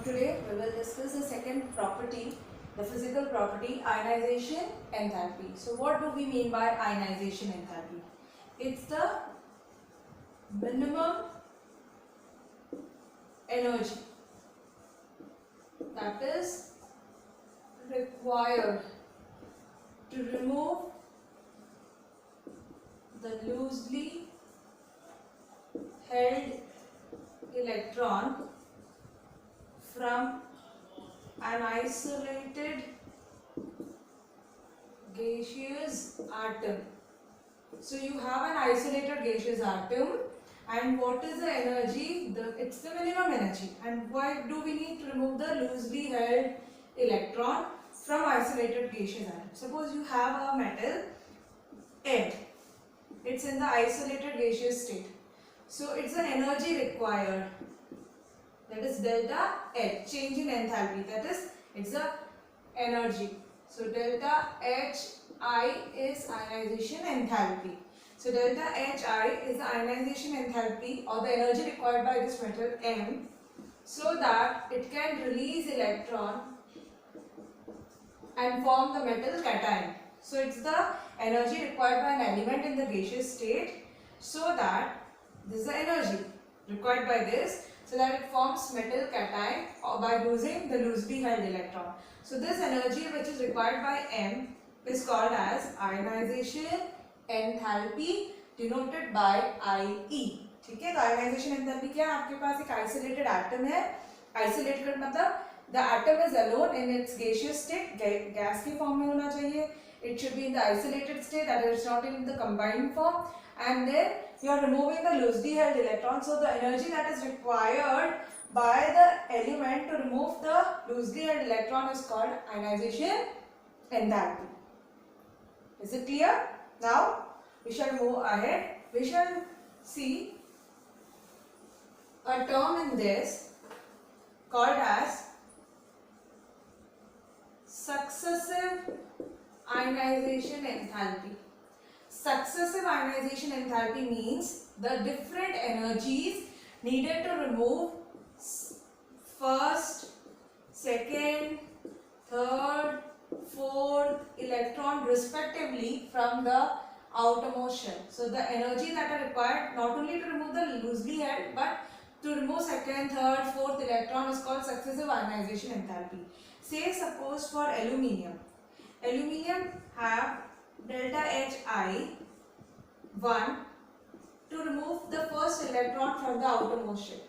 Today we will discuss the second property, the physical property, ionization enthalpy. So what do we mean by ionization enthalpy? It's the minimum energy that is required to remove the loosely held electron from an isolated gaseous atom. So you have an isolated gaseous atom, and what is the energy? It's the minimum energy. And why do we need to remove the loosely held electron from isolated gaseous atom? Suppose you have a metal N. It's in the isolated gaseous state. So it's the energy required, that is delta H, change in enthalpy, that is it's the energy. So delta Hi is ionization enthalpy. So delta Hi is the ionization enthalpy or the energy required by this metal M so that it can release electron and form the metal cation. So it's the energy required by an element in the gaseous state so that this is the energy required by this so that it forms metal cation or by losing the loosely held electron. So this energy which is required by M is called as ionization enthalpy denoted by IE. ठीक है, तो ionization enthalpy क्या है? आपके पास एक isolated atom है. Isolated मतलब the atom is alone in its gaseous state, gas के form में होना चाहिए. It should be in the isolated state, that is not in the combined form, and then you are removing the loosely held electron. So the energy that is required by the element to remove the loosely held electron is called ionization enthalpy. Is it clear? Now we shall move ahead. We shall see a term in this called as successive ionization enthalpy. Successive ionization enthalpy means the different energies needed to remove first, second, third, fourth electron respectively from the outermost shell. So the energy that are required not only to remove the loosely held but to remove second, third, fourth electron is called successive ionization enthalpy. Say suppose for aluminium have delta Hi1 to remove the first electron from the outermost shell.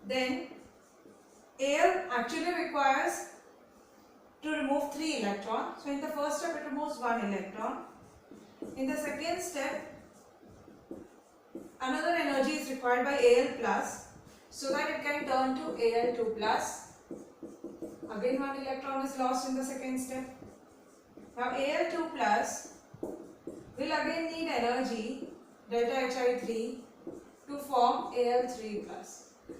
Then Al actually requires to remove 3 electrons. So in the first step it removes 1 electron. In the second step another energy is required by Al plus so that it can turn to Al2 plus. Again 1 electron is lost in the second step. Now Al2 plus will again need energy delta Hi3 to form Al3 plus.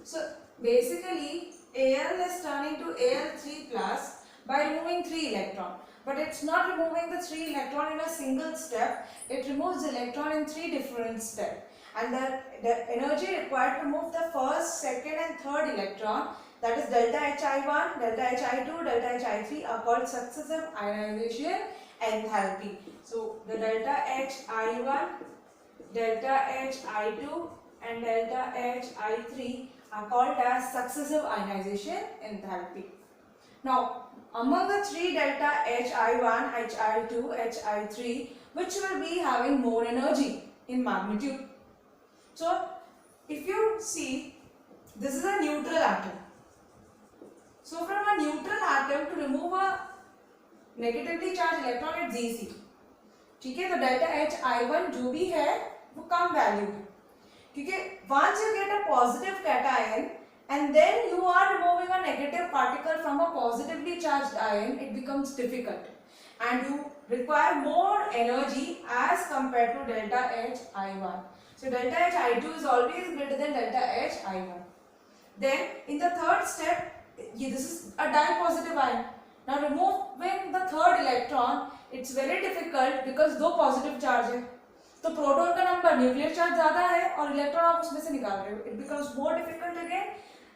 So basically Al is turning to Al3 plus by removing 3 electron. But it's not removing the 3 electron in a single step. It removes the electron in 3 different steps. And the energy required to remove the first, second and third electron, that is delta Hi1, delta Hi2, delta Hi3 are called successive ionization enthalpy. So the delta Hi1, delta Hi2 and delta Hi3 are called as successive ionization enthalpy. Now among the 3 delta Hi1, Hi2, Hi3, which will be having more energy in magnitude? So if you see, this is a neutral atom. So from a neutral atom to remove a negatively charged electron it's easy. ठीक है, तो delta Hi1 जो भी है वो कम value है क्योंकि once you get a positive cation and then you are removing a negative particle from a positively charged ion, it becomes difficult and you require more energy as compared to delta Hi1. So delta Hi2 is always greater than delta Hi1. Then in the third step, this is a dipositive ion. Now removing the third electron, it's very difficult because दो positive charge है. तो proton का number nuclear charge ज्यादा है और electron आप उसमें से निकाल रहे हो. It becomes more difficult again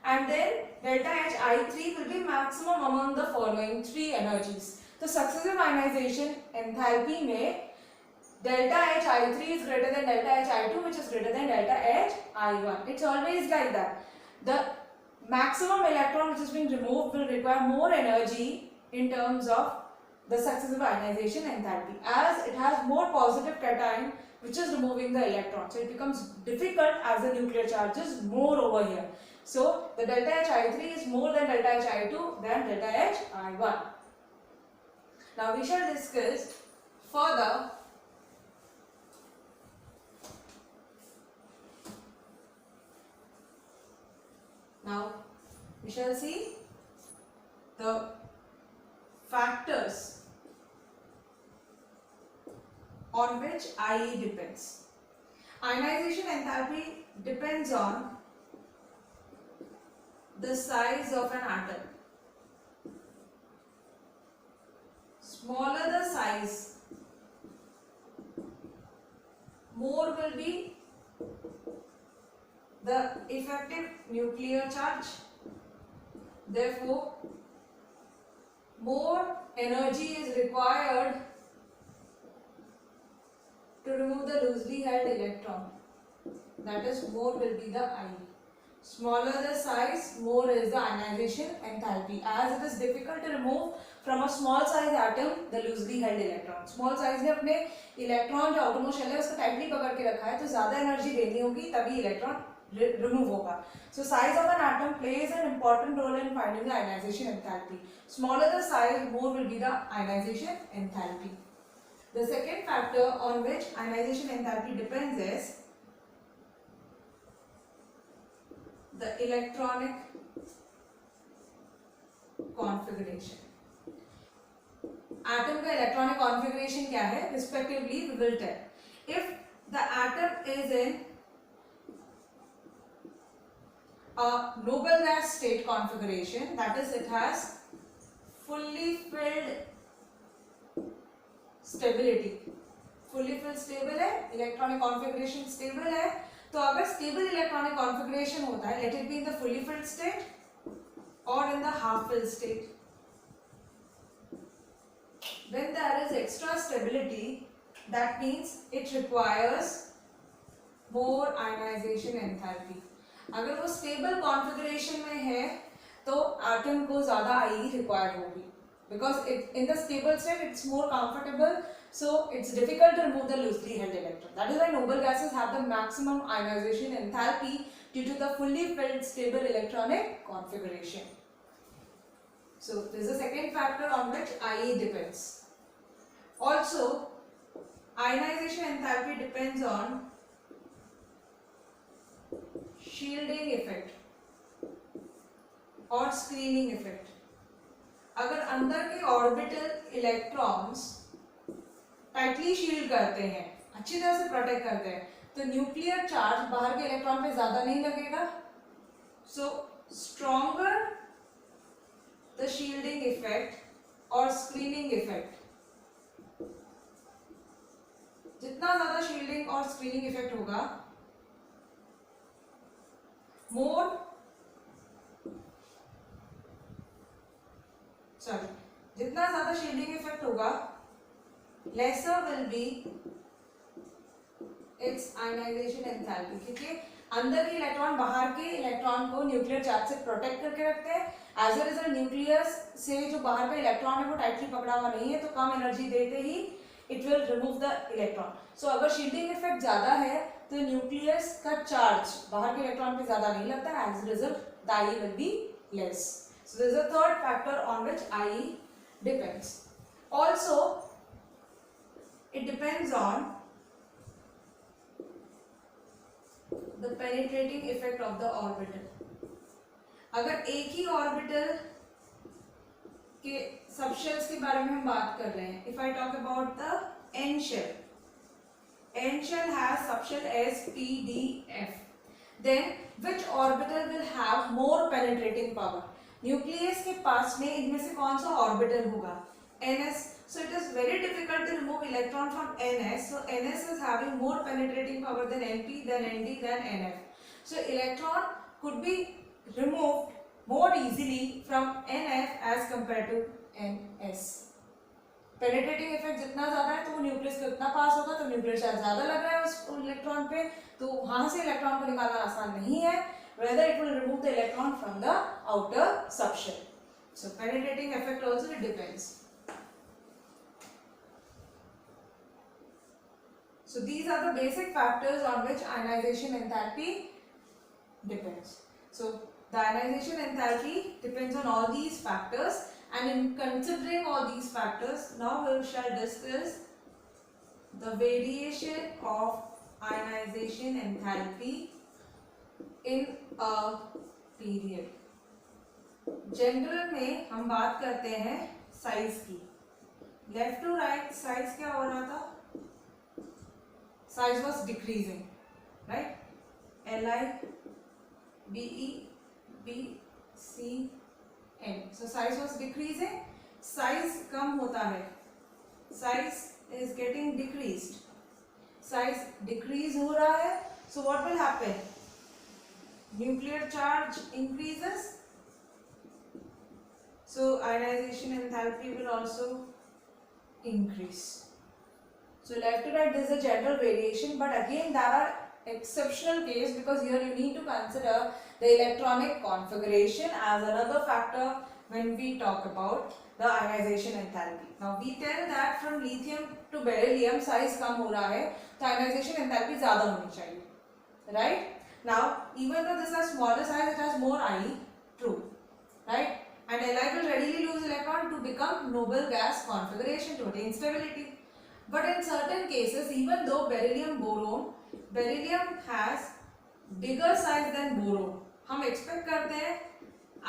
and then delta H I3 will be maximum among the following three energies. तो successive ionization enthalpy में delta H I3 is greater than delta H I2, which is greater than delta H I1. It's always like that. The maximum electron which is being removed will require more energy in terms of the successive ionization enthalpy, as it has more positive cation which is removing the electron. So it becomes difficult as the nuclear charge is more over here. So the delta H I3 is more than delta H I2 than delta H I1. Now we shall discuss further Now we shall see the factors on which IE depends. Ionization enthalpy depends on the size of an atom. Smaller the size, more will be the effective nuclear charge. Therefore, more energy is required to remove the loosely held electron. That is, more will be the IE. Smaller the size, more is the ionization enthalpy, as it is difficult to remove from a small size atom the loosely held electron. Small size ने अपने electron जो outermost shell है उसको tightly पकड़ के रखा है, तो ज्यादा एनर्जी देनी होगी तभी इलेक्ट्रॉन remove होगा. So size of an atom plays an important role in finding the ionization enthalpy. Smaller the size, more will be the ionization enthalpy. The second factor on which ionization enthalpy depends is the electronic configuration. Atom का electronic configuration क्या है? Respectively, we will tell. If the atom is in a noble gas state configuration, that is, it has fully filled stability. Fully filled stable है, electronic configuration stable है. तो अगर stable electronic configuration होता है, let it be in the fully filled state or in the half filled state. When there is extra stability, that means it requires more ionization enthalpy. अगर वो stable configuration में है, तो atom को ज़्यादा IE required होगी, because in the stable state it's more comfortable. So it's difficult to remove the loosely held electron. That is why noble gases have the maximum ionization enthalpy due to the fully filled stable electronic configuration. So this is the second factor on which IE depends. Also, ionization enthalpy depends on shielding effect और screening effect. अगर अंदर के orbital electrons tightly shield करते हैं, अच्छी तरह से protect करते हैं, तो न्यूक्लियर चार्ज बाहर के इलेक्ट्रॉन पे ज्यादा नहीं लगेगा. सो स्ट्रॉन्गर द शील्डिंग इफेक्ट और स्क्रीनिंग इफेक्ट, जितना ज्यादा शील्डिंग और स्क्रीनिंग इफेक्ट होगा, जितना ज्यादा शील्डिंग इफेक्ट होगा, lesser will be its ionization enthalpy, क्योंकि अंदर के इलेक्ट्रॉन बाहर के इलेक्ट्रॉन को न्यूक्लियर चार्ज से प्रोटेक्ट करके रखते हैं. एज अ रिजल्ट न्यूक्लियस से जो बाहर का इलेक्ट्रॉन है वो टाइटली पकड़ा हुआ नहीं है, तो कम एनर्जी देते ही it will remove the electron. So अगर शील्डिंग इफेक्ट ज्यादा है तो न्यूक्लियस का चार्ज बाहर के इलेक्ट्रॉन पे ज्यादा नहीं लगता. As a result the IE will be less. So this is the third factor on which IE depends. Also it depends on the penetrating effect of the orbital. अगर एक ही orbital के subshells के बारे में हम बात कर रहे हैं, if I talk about the n shell, n shell has subshell S, P, D, F, then which orbital will have more penetrating power? Nucleus के पास में इनमें से कौन सा ऑर्बिटल होगा? ns. So it is very difficult to remove electron from ns. So ns is having more penetrating power than np, than nd, than nf. So electron could be removed more easily from NF as compared to NS. Penetrating effect जितना ज्यादा है तो वो nucleus को इतना पास होगा, तो nuclear charge ज्यादा लग रहा है उस इलेक्ट्रॉन पे, तो वहां से इलेक्ट्रॉन को निकालना आसान नहीं है. Whether it will remove the electron from the outer subshell. So penetrating effect also it depends. So these are the basic factors on which ionization enthalpy depends. So the ionization enthalpy depends on all these factors, and in considering all these factors, now we shall discuss the variation of ionization enthalpy in a period. General में हम बात करते हैं size की. Left to right size क्या हो रहा था? Size was decreasing, right? Li Be B C N. So size was decreasing. Size कम होता है. Size is getting decreased. Size decrease हो रहा है. So what will happen? Nuclear charge increases. So ionization enthalpy will also increase. So left to right there is a general variation, but again there are exceptional case, because here you need to consider the electronic configuration as another factor when we talk about the ionization enthalpy. Now we tell that from lithium to beryllium size कम हो रहा है, तो ionization enthalpy ज़्यादा होनी चाहिए, right? Now even though this has smaller size, it has more IE, true, right? And Li will readily lose electron to become noble gas configuration to attain stability. But in certain cases, even though beryllium has bigger size than boron, हम expect करते हैं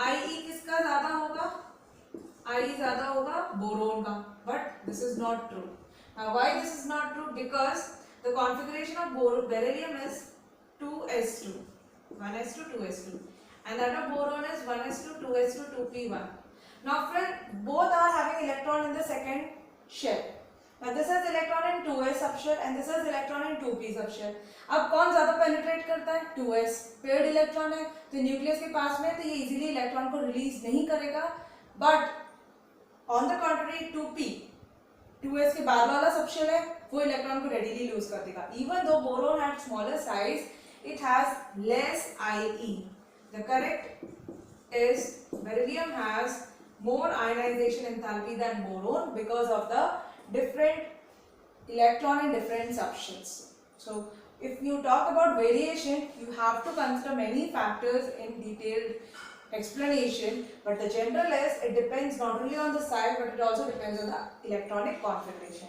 IE किसका ज़्यादा होगा? IE ज़्यादा होगा boron का, but this is not true. Now why this is not true? Because the configuration of beryllium is 2s2, 1s2, 2s2, and that of boron is 1s2, 2s2, 2p1. Now friend, both are having electron in the second shell. Now this has electron in 2s subshell and this has electron in 2p subshell. अब कौन ज्यादा penetrate करता है? 2s. Paired electron है तो nucleus के पास में, तो ये इजीली इलेक्ट्रॉन को रिलीज नहीं करेगा. But on the contrary 2p, 2s के बाद वाला सबशेल है, वो इलेक्ट्रॉन को रेडीली लूज कर देगा. Even though boron had smaller size, it has less IE. The correct is beryllium has more ionization enthalpy than boron because of the different electron in different subshells. So if you talk about variation, you have to consider many factors in detailed explanation, but the general is it depends not only on the size but it also depends on the electronic configuration.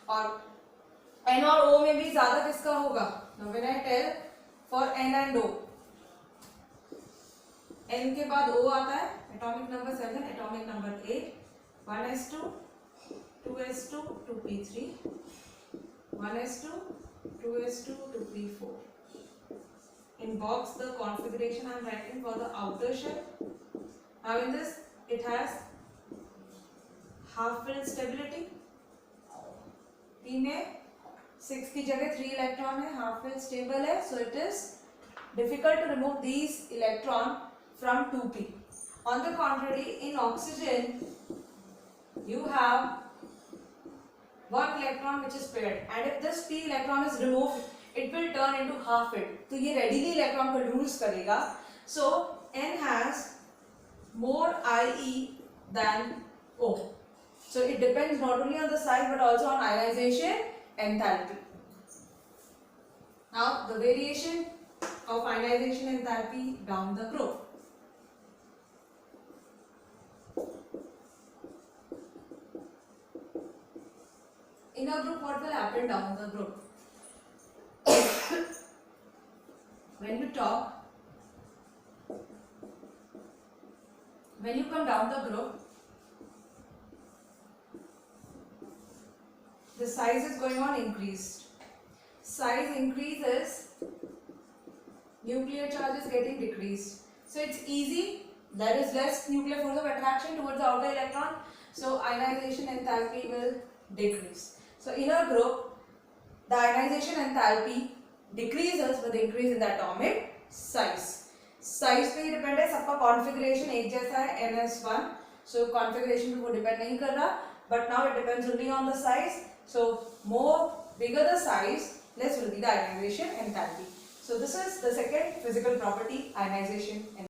और N और O में भी ज़्यादा किसका होगा? Now when I tell for N and O, N के बाद O आता है, atomic number 7, atomic number 8, 1s2, 2s2, 2p3, 1s2, 2s2, 2p4. In box the configuration I am writing for the outer shell. Now in this it has half filled stability. P में 6 की जगह 3 electron है, half fill stable है, so it is difficult to remove these electron from 2p. On the contrary, in oxygen you have one electron which is paired, and if this p electron is removed, it will turn into half filled, तो ये readily electron को lose करेगा. So N has more IE than O. So it depends not only on the size but also on ionization enthalpy. Now the variation of ionization enthalpy down the group. In a group, what will happen down the group? When you come down the group, the size is going on increased. Size increases, nuclear charge is getting decreased. So it's easy, there is less nuclear force of attraction towards the outer electron, so ionization enthalpy will decrease. So in a group, the ionization enthalpy decreases with the increase in the atomic size. Size पे ही depend है, सबका configuration एक जैसा है NS1, सो configuration पे वो depend नहीं कर रहा, but now it depends only on the size. So more bigger the size, less will be the ionization enthalpy. So this is the second physical property, ionization enthalpy.